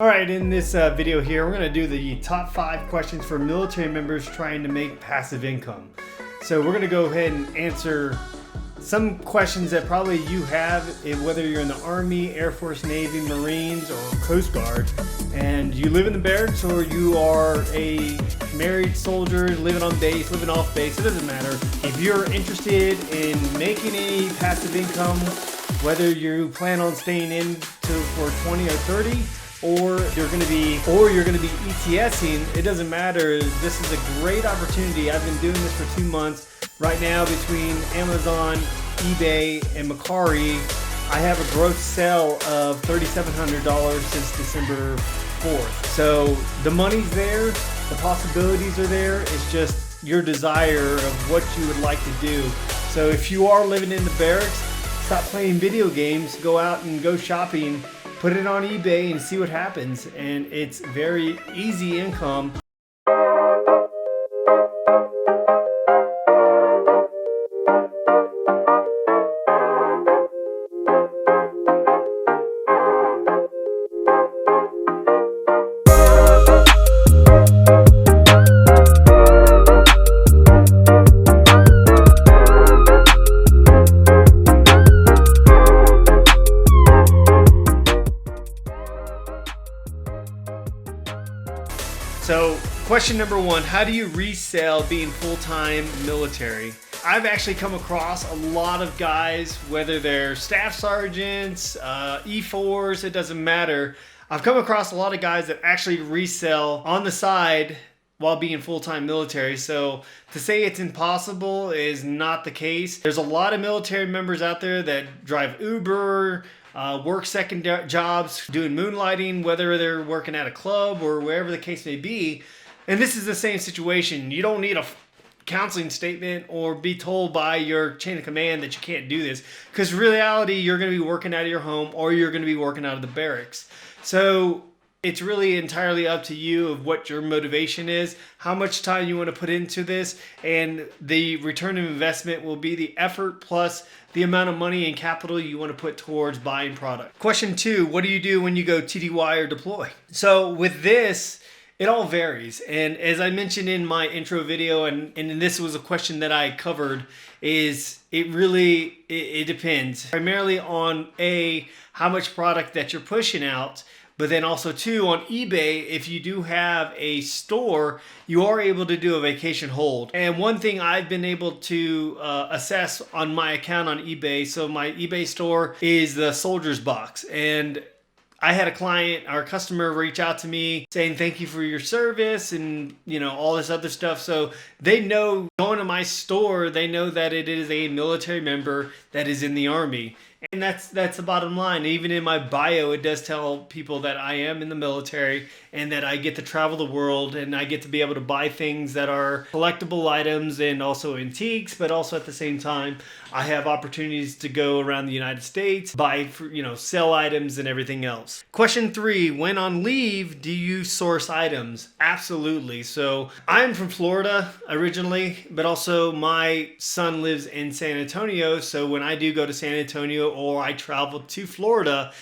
Alright, in this video here, we're going to do the top 5 questions for military members trying to make passive income. So we're going to go ahead and answer some questions that probably you have, whether you're in the Army, Air Force, Navy, Marines, or Coast Guard, and you live in the barracks, or you are a married soldier living on base, living off base, it doesn't matter. If you're interested in making any passive income, whether you plan on staying in for 20 or 30, or you're going to be ETSing, it doesn't matter. This is a great opportunity. I've been doing this for 2 months. Right now, between Amazon, eBay, and Mercari, I have a gross sale of $3,700 since December 4th. So the money's there, the possibilities are there. It's just your desire of what you would like to do. So if you are living in the barracks, stop playing video games, go out and go shopping. Put it on eBay and see what happens, and it's very easy income. So question number 1, how do you resell being full-time military? I've actually come across a lot of guys, whether they're staff sergeants, E4s, it doesn't matter. I've come across a lot of guys that actually resell on the side while being full-time military. So to say it's impossible is not the case. There's a lot of military members out there that drive Uber, work second jobs, doing moonlighting, whether they're working at a club or wherever the case may be. And this is the same situation. You don't need a counseling statement or be told by your chain of command that you can't do this, because in reality, you're going to be working out of your home or you're going to be working out of the barracks. So it's really entirely up to you of what your motivation is, how much time you want to put into this, and the return of investment will be the effort plus the amount of money and capital you want to put towards buying product. Question 2, what do you do when you go TDY or deploy? So with this, it all varies. And as I mentioned in my intro video, and this was a question that I covered, is it depends primarily on how much product that you're pushing out. But then also too, on eBay, if you do have a store, you are able to do a vacation hold. And one thing I've been able to assess on my account on eBay, so my eBay store is the Soldier's Box. And I had a client, our customer, reach out to me saying thank you for your service and all this other stuff. So they know, going to my store, they know that it is a military member that is in the Army. And that's the bottom line. Even in my bio, it does tell people that I am in the military and that I get to travel the world and I get to be able to buy things that are collectible items and also antiques, but also at the same time, I have opportunities to go around the United States, buy, sell items and everything else. Question 3, when on leave, do you source items? Absolutely. So I'm from Florida originally, but also my son lives in San Antonio. So when I do go to San Antonio or I travel to Florida,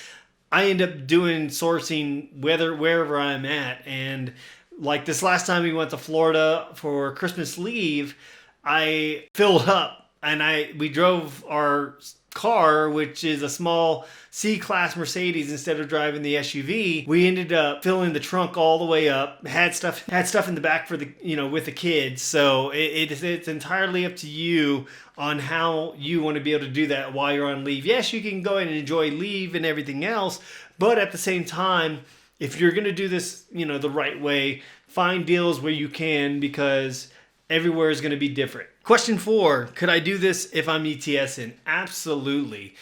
I end up doing sourcing wherever I'm at. And like this last time we went to Florida for Christmas leave, I filled up and we drove our car, which is a small C-Class Mercedes, instead of driving the SUV. We ended up filling the trunk all the way up, had stuff in the back for the with the kids. So it's entirely up to you on how you want to be able to do that while you're on leave. Yes, you can go and enjoy leave and everything else, but at the same time, if you're going to do this the right way, find deals where you can, because everywhere is going to be different. Question 4, could I do this if I'm ETSing? Absolutely.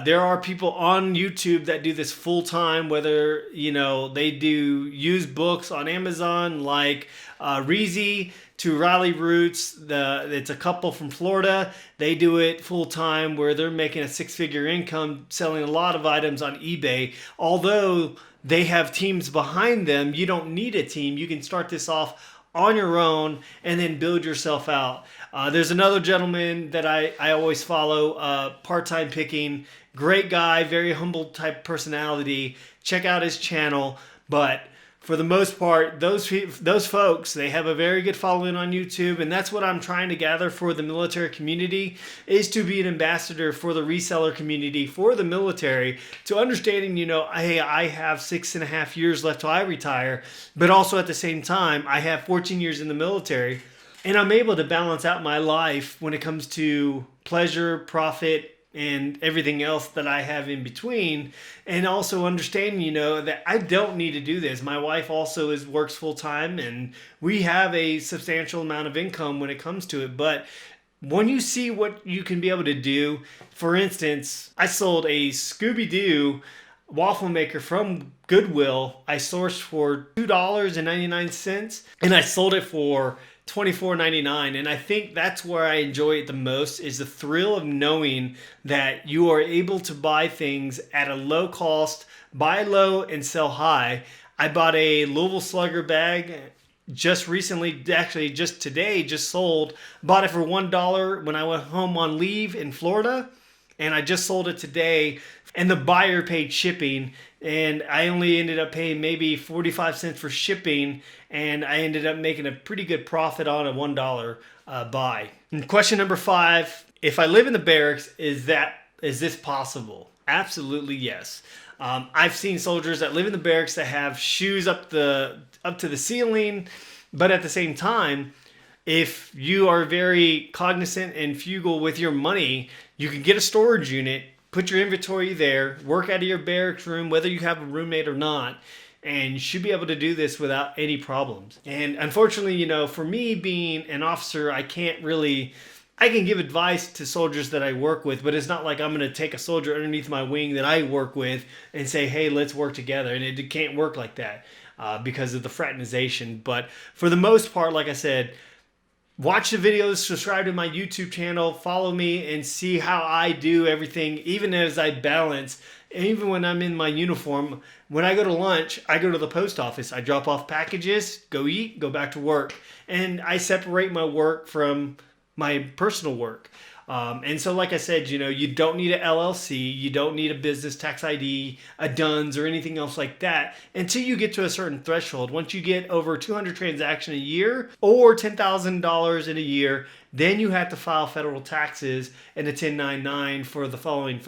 There are people on YouTube that do this full time, whether they do used books on Amazon like Rhis to Rally Roots. It's a couple from Florida. They do it full time where they're making a 6-figure income selling a lot of items on eBay. Although they have teams behind them, you don't need a team. You can start this off on your own and then build yourself out. There's another gentleman that I always follow, Part-Time Picking. Great guy, very humble type personality. Check out his channel. But for the most part, those folks, they have a very good following on YouTube, and that's what I'm trying to gather for the military community, is to be an ambassador for the reseller community, for the military, to understanding, hey, I have 6.5 years left till I retire, but also at the same time, I have 14 years in the military, and I'm able to balance out my life when it comes to pleasure, profit, and everything else that I have in between, and also understanding, that I don't need to do this. My wife also works full time, and we have a substantial amount of income when it comes to it. But when you see what you can be able to do, for instance, I sold a Scooby-Doo waffle maker from Goodwill. I sourced for $2.99, and I sold it for $24.99, and I think that's where I enjoy it the most, is the thrill of knowing that you are able to buy things at a low cost, buy low and sell high. I bought a Louisville Slugger bag just recently, actually just today, just sold. Bought it for $1 when I went home on leave in Florida, and I just sold it today, and the buyer paid shipping, and I only ended up paying maybe 45 cents for shipping, and I ended up making a pretty good profit on a $1 buy. And question number 5, if I live in the barracks, is this possible? Absolutely yes. I've seen soldiers that live in the barracks that have shoes up to the ceiling, but at the same time, if you are very cognizant and frugal with your money, you can get a storage unit, put your inventory there, work out of your barracks room, whether you have a roommate or not, and you should be able to do this without any problems. And unfortunately, for me being an officer, I can give advice to soldiers that I work with, but it's not like I'm going to take a soldier underneath my wing that I work with and say, hey, let's work together. And it can't work like that because of the fraternization. But for the most part, like I said, watch the videos, subscribe to my YouTube channel, follow me, and see how I do everything, even as I balance. Even when I'm in my uniform, when I go to lunch, I go to the post office. I drop off packages, go eat, go back to work. And I separate my work from my personal work. And so, like I said, you don't need an LLC, you don't need a business tax ID, a DUNS, or anything else like that until you get to a certain threshold. Once you get over 200 transactions a year or $10,000 in a year, then you have to file federal taxes and a 1099 for the following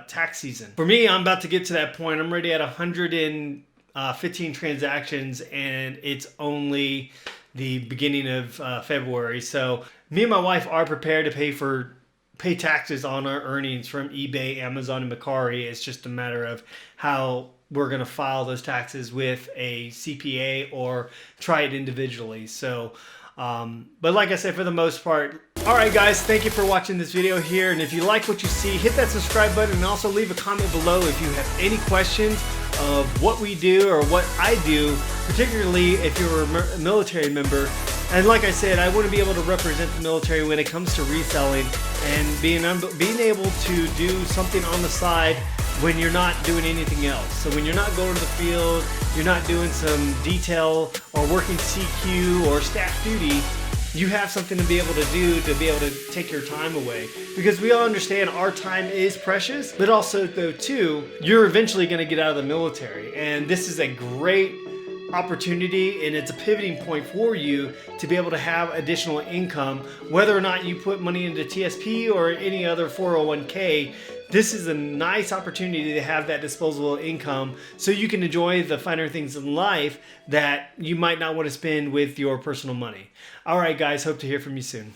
tax season. For me, I'm about to get to that point. I'm already at 115 transactions, and it's only the beginning of February. So me and my wife are prepared to pay taxes on our earnings from eBay, Amazon, and Mercari. It's just a matter of how we're going to file those taxes with a CPA or try it individually. So, but like I said, for the most part, all right, guys, thank you for watching this video here. And if you like what you see, hit that subscribe button and also leave a comment below if you have any questions of what we do or what I do, particularly if you're a military member. And like I said, I want to be able to represent the military when it comes to reselling and being able to do something on the side when you're not doing anything else. So when you're not going to the field, you're not doing some detail or working CQ or staff duty, you have something to be able to do to be able to take your time away. Because we all understand our time is precious, but also though too, you're eventually going to get out of the military. And this is a great opportunity, and it's a pivoting point for you to be able to have additional income, whether or not you put money into TSP or any other 401k. This is a nice opportunity to have that disposable income so you can enjoy the finer things in life that you might not want to spend with your personal money. All right, guys, hope to hear from you soon.